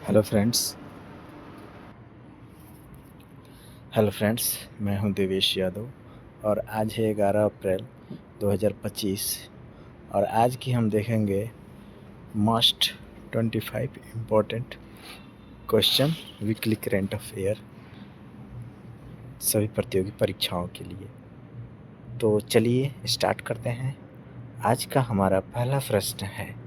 Hello friends. मैं हूं देवेश यादव और आज है 11 अप्रैल 2025 और आज की हम देखेंगे most 25 important question weekly current affair सभी प्रतियोगी परीक्षाओं के लिए। तो चलिए स्टार्ट करते हैं। आज का हमारा पहला प्रश्न है,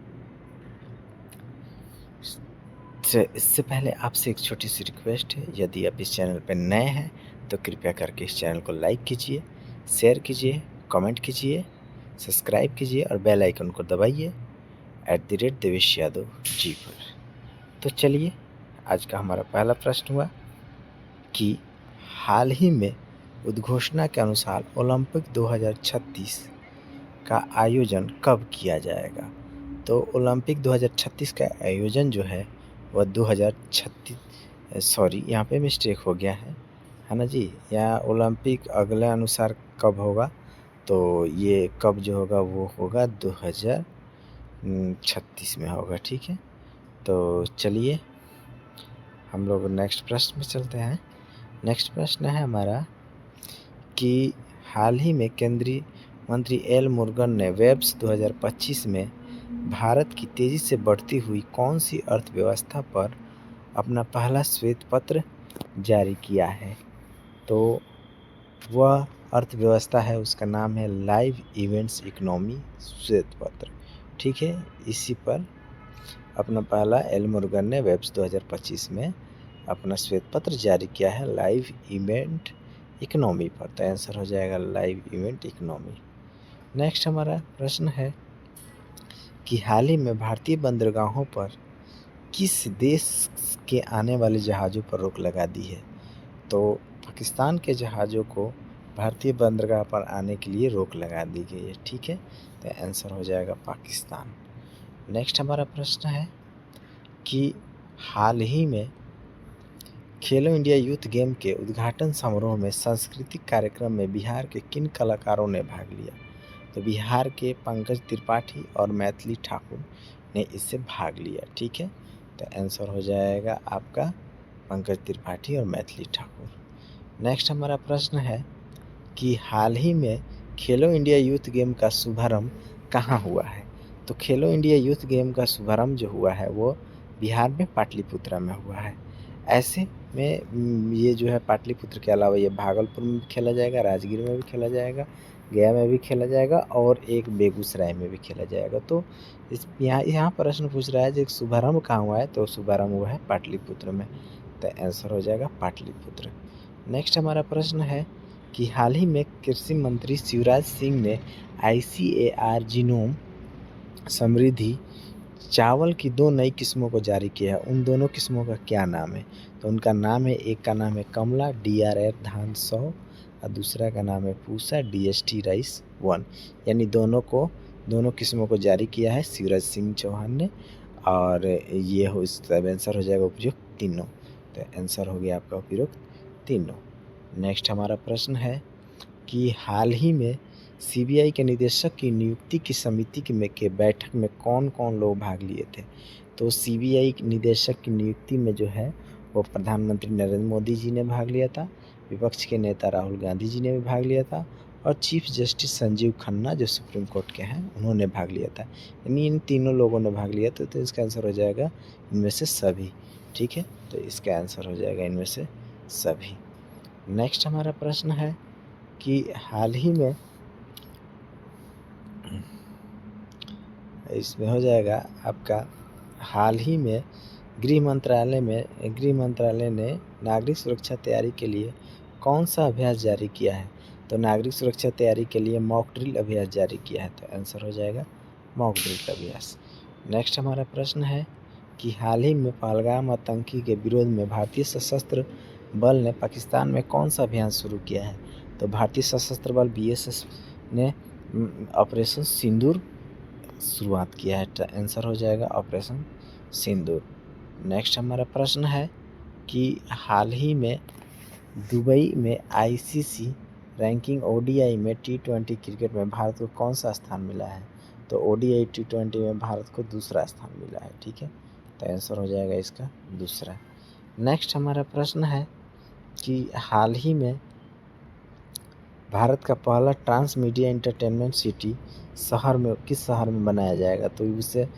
इससे पहले आपसे एक छोटी सी रिक्वेस्ट है, यदि आप इस चैनल पर नए हैं तो कृपया करके इस चैनल को लाइक कीजिए, शेयर कीजिए, कमेंट कीजिए, सब्सक्राइब कीजिए और बेल आइकन को दबाइए @देवेश यादव जी पर। तो चलिए, आज का हमारा पहला प्रश्न हुआ कि हाल ही में उद्घोषणा के अनुसार ओलंपिक 2036 का आयोजन कब किया जाएगा। तो ओलंपिक 2036 का आयोजन जो है वह 2036 सॉरी यहाँ पे मिस्टेक हो गया है ना जी। यहाँ ओलंपिक अगले अनुसार कब होगा, तो ये कब जो होगा वो होगा 2036 में होगा। ठीक है, तो चलिए हम लोग नेक्स्ट प्रश्न में चलते हैं। नेक्स्ट प्रश्न है हमारा कि हाल ही में केंद्रीय मंत्री एल मुरुगन ने वेब्स 2025 में भारत की तेजी से बढ़ती हुई कौन सी अर्थव्यवस्था पर अपना पहला श्वेत पत्र जारी किया है। तो वह अर्थव्यवस्था है, उसका नाम है लाइव इवेंट्स इकोनॉमी श्वेत पत्र। ठीक है, इसी पर अपना पहला एल मुरुगन ने वेब्स 2025 में अपना श्वेत पत्र जारी किया है लाइव इवेंट इकोनॉमी पर। तो आंसर हो जाएगा लाइव इवेंट इकोनॉमी। नेक्स्ट हमारा प्रश्न है कि हाल ही में भारतीय बंदरगाहों पर किस देश के आने वाले जहाज़ों पर रोक लगा दी है। तो पाकिस्तान के जहाज़ों को भारतीय बंदरगाह पर आने के लिए रोक लगा दी गई है। ठीक है, तो आंसर हो जाएगा पाकिस्तान। नेक्स्ट हमारा प्रश्न है कि हाल ही में खेलो इंडिया यूथ गेम के उद्घाटन समारोह में सांस्कृतिक कार्यक्रम में बिहार के किन कलाकारों ने भाग लिया। तो बिहार के पंकज त्रिपाठी और मैथिली ठाकुर ने इससे भाग लिया। ठीक है, तो आंसर हो जाएगा आपका पंकज त्रिपाठी और मैथिली ठाकुर। नेक्स्ट हमारा प्रश्न है कि हाल ही में खेलो इंडिया यूथ गेम का शुभारंभ कहाँ हुआ है। तो खेलो इंडिया यूथ गेम का शुभारंभ जो हुआ है वो बिहार में पाटलिपुत्रा में हुआ है। ऐसे में ये जो है पाटलिपुत्र के अलावा ये भागलपुर में भी खेला जाएगा, राजगीर में भी खेला जाएगा, गया में भी खेला जाएगा और एक बेगूसराय में भी खेला जाएगा। तो इस यहाँ प्रश्न पूछ रहा है जो शुभारंभ कहाँ हुआ है, तो शुभारंभ हुआ है पाटलिपुत्र में। तो आंसर हो जाएगा पाटलिपुत्र। नेक्स्ट हमारा प्रश्न है कि हाल ही में कृषि मंत्री शिवराज सिंह ने ICAR जीनोम समृद्धि चावल की 2 नई किस्मों को जारी किया है। उन दोनों किस्मों का क्या नाम है। तो उनका नाम है, एक का नाम है कमला DRF धान 100 और दूसरा का नाम है पूसा DST राइस 1। यानी दोनों किस्मों को जारी किया है शिवराज सिंह चौहान ने और ये हो इसका आंसर हो जाएगा उपयुक्त तीनों। तो आंसर हो गया आपका उपयुक्त तीनों। नेक्स्ट हमारा प्रश्न है कि हाल ही में CBI के निदेशक की नियुक्ति की समिति के बैठक में कौन कौन लोग भाग लिए थे। तो CBI निदेशक की नियुक्ति में जो है वो प्रधानमंत्री नरेंद्र मोदी जी ने भाग लिया था, विपक्ष के नेता राहुल गांधी जी ने भी भाग लिया था और चीफ जस्टिस संजीव खन्ना जो सुप्रीम कोर्ट के हैं उन्होंने भाग लिया था। यानी इन तीनों लोगों ने भाग लिया था। तो इसका आंसर हो जाएगा इनमें से सभी। ठीक है, तो इसका आंसर हो जाएगा इनमें से सभी। नेक्स्ट हमारा प्रश्न है कि हाल ही में इसमें हो जाएगा आपका हाल ही में गृह मंत्रालय ने नागरिक सुरक्षा तैयारी के लिए कौन सा अभ्यास जारी किया है। तो नागरिक सुरक्षा तैयारी के लिए मॉक ड्रिल अभ्यास जारी किया है। तो आंसर हो जाएगा मॉक ड्रिल अभ्यास। नेक्स्ट हमारा प्रश्न है कि हाल ही में पहलगाम आतंकी के विरोध में भारतीय सशस्त्र बल ने पाकिस्तान में कौन सा अभियान शुरू किया है। तो भारतीय सशस्त्र बल BSF ने ऑपरेशन सिंदूर शुरुआत किया है। तो आंसर हो जाएगा ऑपरेशन सिंदूर। नेक्स्ट हमारा प्रश्न है कि हाल ही में दुबई में ICC रैंकिंग ODI में T20 क्रिकेट में भारत को कौन सा स्थान मिला है। तो ODI T20 में भारत को दूसरा स्थान मिला है। ठीक है, तो आंसर हो जाएगा इसका दूसरा। नेक्स्ट हमारा प्रश्न है कि हाल ही में भारत का पहला ट्रांस मीडिया एंटरटेनमेंट सिटी शहर में किस शहर में बनाया जाएगा? तो इसे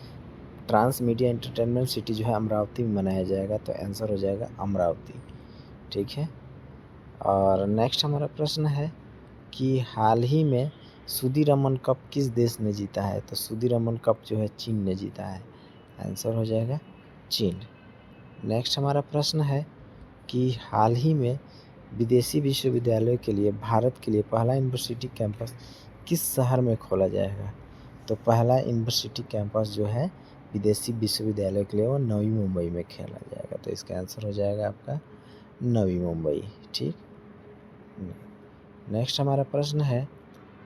ट्रांस मीडिया एंटरटेनमेंट सिटी जो है अमरावती में बनाया जाएगा, तो आंसर हो जाएगा अमरावती। ठीक है। और नेक्स्ट हमारा प्रश्न है कि हाल ही में सुदीरमन कप किस देश ने जीता है? तो सुदीरमन कप जो है चीन ने जीता है, आंसर हो जाएगा चीन। नेक्स्ट हमारा प्रश्न है कि हाल ही में विदेशी विश्वविद्यालयों के लिए भारत के लिए पहला यूनिवर्सिटी कैंपस किस शहर में खोला जाएगा? तो पहला यूनिवर्सिटी कैंपस जो है विदेशी विश्वविद्यालय के लिए वो नवी मुंबई में खोला जाएगा, तो इसका आंसर हो जाएगा आपका नवी मुंबई। ठीक। नेक्स्ट हमारा प्रश्न है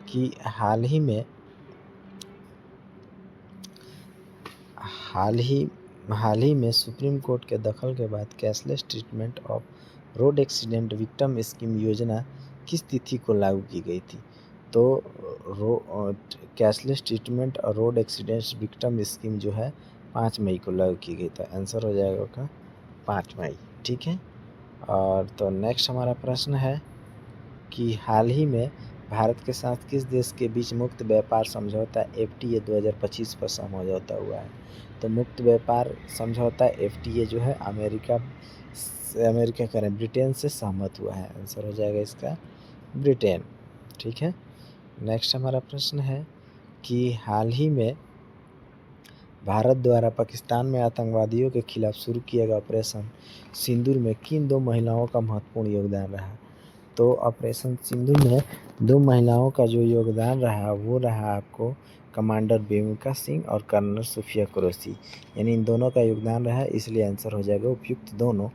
कि हाल ही में सुप्रीम कोर्ट के दखल के बाद cashless treatment of road accident victim scheme योजना किस तिथि को लागू की गई थी? तो कैशलेस ट्रीटमेंट और रोड एक्सीडेंट विक्टिम स्कीम जो है 5 मई को लागू की गई, तो आंसर हो जाएगा उसका 5 मई। ठीक है। और तो नेक्स्ट हमारा प्रश्न है कि हाल ही में भारत के साथ किस देश के बीच मुक्त व्यापार समझौता FTA 2025 पर समझौता हुआ है? तो मुक्त व्यापार समझौता FTA जो है अमेरिका करें ब्रिटेन से सहमत हुआ है, आंसर हो जाएगा इसका ब्रिटेन। ठीक है। नेक्स्ट हमारा प्रश्न है कि हाल ही में भारत द्वारा पाकिस्तान में आतंकवादियों के खिलाफ शुरू किया गया ऑपरेशन सिंदूर में किन 2 महिलाओं का महत्वपूर्ण योगदान रहा? तो ऑपरेशन सिंदूर में 2 महिलाओं का जो योगदान रहा वो रहा आपको कमांडर बेमिका सिंह और कर्नल सुफिया कुरैशी, यानी इन दोनों का योगदान रहा, इसलिए आंसर हो जाएगा उपयुक्त दोनों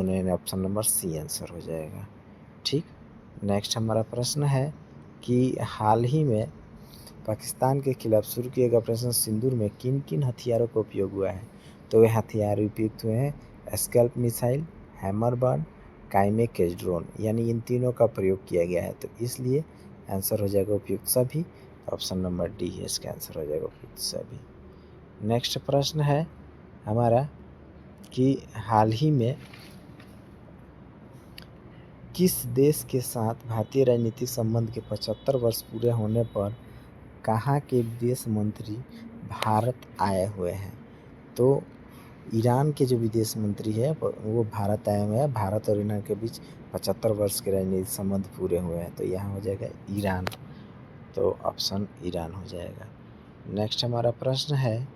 यानी ऑप्शन नंबर सी आंसर हो जाएगा। ठीक। नेक्स्ट हमारा प्रश्न है कि हाल ही में पाकिस्तान के खिलाफ शुरू किए गए ऑपरेशन सिंदूर में किन किन हथियारों का उपयोग हुआ है? तो वे हथियार उपयुक्त हुए हैं scalp missile, hammer burn, kamikaze drone, यानी इन तीनों का प्रयोग किया गया है, तो इसलिए आंसर हो जाएगा उपयुक्त सभी, ऑप्शन नंबर डी है इसका आंसर हो जाएगा उपयुक्त सभी। नेक्स्ट प्रश्न है हमारा कि हाल ही में किस देश के साथ भारतीय राजनीतिक संबंध के 75 वर्ष पूरे होने पर कहाँ के विदेश मंत्री भारत आए हुए हैं? तो ईरान के जो विदेश मंत्री है वो भारत आए हुए हैं। भारत और ईरान के बीच 75 वर्ष के राजनीतिक संबंध पूरे हुए हैं, तो यहाँ हो जाएगा ईरान, तो ऑप्शन ईरान हो जाएगा। नेक्स्ट हमारा प्रश्न है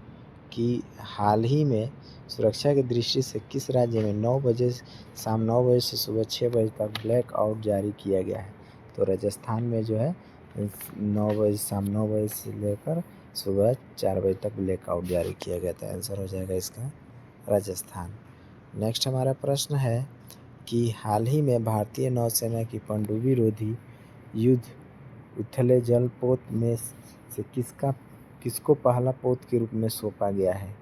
कि हाल ही में सुरक्षा की दृष्टि से किस राज्य में 9 बजे शाम 9 बजे से सुबह 6 बजे तक ब्लैक आउट जारी किया गया है? तो राजस्थान में जो है 9 बजे शाम 9 बजे से लेकर सुबह 4 बजे तक ब्लैक आउट जारी किया गया था, आंसर हो जाएगा इसका राजस्थान। नेक्स्ट हमारा प्रश्न है कि हाल ही में भारतीय नौसेना की पनडुब्बी रोधी युद्ध उथले जल पोत में से किसको पहला पोत के रूप में सौंपा गया है?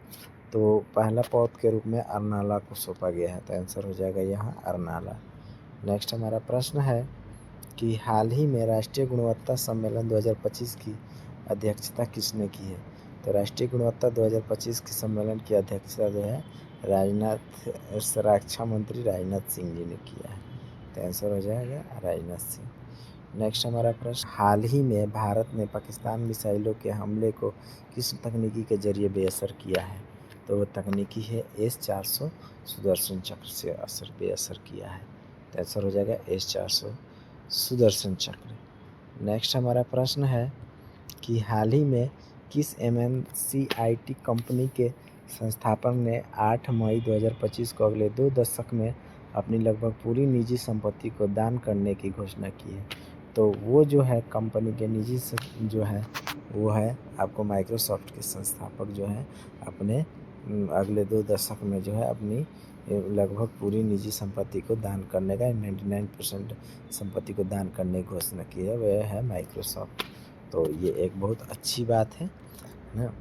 तो पहला पोत के रूप में अरनाला को सौंपा गया है, तो आंसर हो जाएगा यहाँ अरनाला। नेक्स्ट हमारा प्रश्न है कि हाल ही में राष्ट्रीय गुणवत्ता सम्मेलन 2025 की अध्यक्षता किसने की है? तो राष्ट्रीय गुणवत्ता 2025 के सम्मेलन की अध्यक्षता जो है रक्षा मंत्री राजनाथ सिंह जी ने किया है, तो आंसर हो जाएगा राजनाथ सिंह। नेक्स्ट हमारा प्रश्न, हाल ही में भारत ने पाकिस्तान मिसाइलों के हमले को किस तकनीकी के जरिए बेअसर किया है? तो वो तकनीकी है S-400 सुदर्शन चक्र से बेअसर किया है, तो आंसर हो जाएगा S-400 सुदर्शन चक्र। नेक्स्ट हमारा प्रश्न है कि हाल ही में किस MNC IT कंपनी के संस्थापक ने 8 मई 2025 को अगले 2 दशक में अपनी लगभग पूरी निजी संपत्ति को दान करने की घोषणा की है? तो वो जो है कंपनी के निजी जो है वो है आपको माइक्रोसॉफ्ट के संस्थापक जो है अपने अगले 2 दशक में जो है अपनी लगभग पूरी निजी संपत्ति को दान करने का 99% संपत्ति को दान करने की घोषणा की है, वह है माइक्रोसॉफ्ट। तो ये एक बहुत अच्छी बात है ना।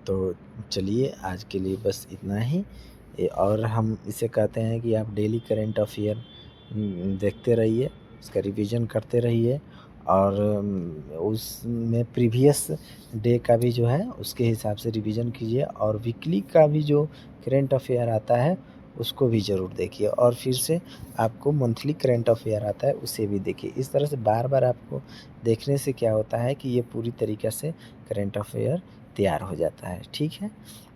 तो चलिए आज के लिए बस इतना ही, और हम इसे कहते हैं कि आप डेली करंट अफेयर देखते रहिए, इसका रिवीजन करते रहिए और उसमें प्रीवियस डे का भी जो है उसके हिसाब से रिवीजन कीजिए, और वीकली का भी जो करंट अफेयर आता है उसको भी ज़रूर देखिए, और फिर से आपको मंथली करंट अफेयर आता है उसे भी देखिए। इस तरह से बार-बार आपको देखने से क्या होता है कि ये पूरी तरीक़े से करंट अफेयर तैयार हो जाता है, ठीक है?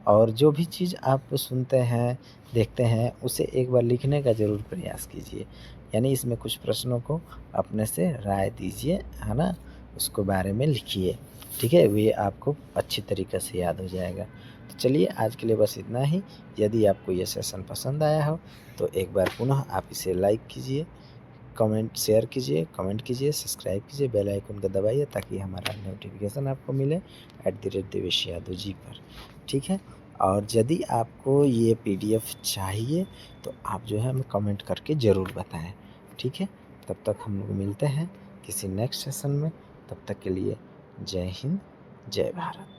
और जो भी चीज़ आप सुनते हैं, देखते हैं, उसे एक बार लिखने का ज़रूर प्रयास कीजिए। यानी इसमें कुछ प्रश्नों को अपने से राय दीजिए, है ना? उसको बारे में लिखिए, ठीक है? ये आपको अच्छी तरीक़े से याद हो जाएगा। तो चलिए आज के लिए बस इतना ही। यदि आपको ये सेशन पसंद आया हो तो एक बार पुनः आप इसे लाइक कीजिए, कमेंट शेयर कीजिए, कमेंट कीजिए, सब्सक्राइब कीजिए, बेल आइकन को दबाइए ताकि हमारा नोटिफ़िकेशन आपको मिले @देवेश यादव जी पर, ठीक है? और यदि आपको ये पीडीएफ चाहिए तो आप जो है हमें कमेंट करके ज़रूर बताएँ, ठीक है? तब तक हम लोग मिलते हैं किसी नेक्स्ट सेशन में, तब तक के लिए जय हिंद, जय भारत।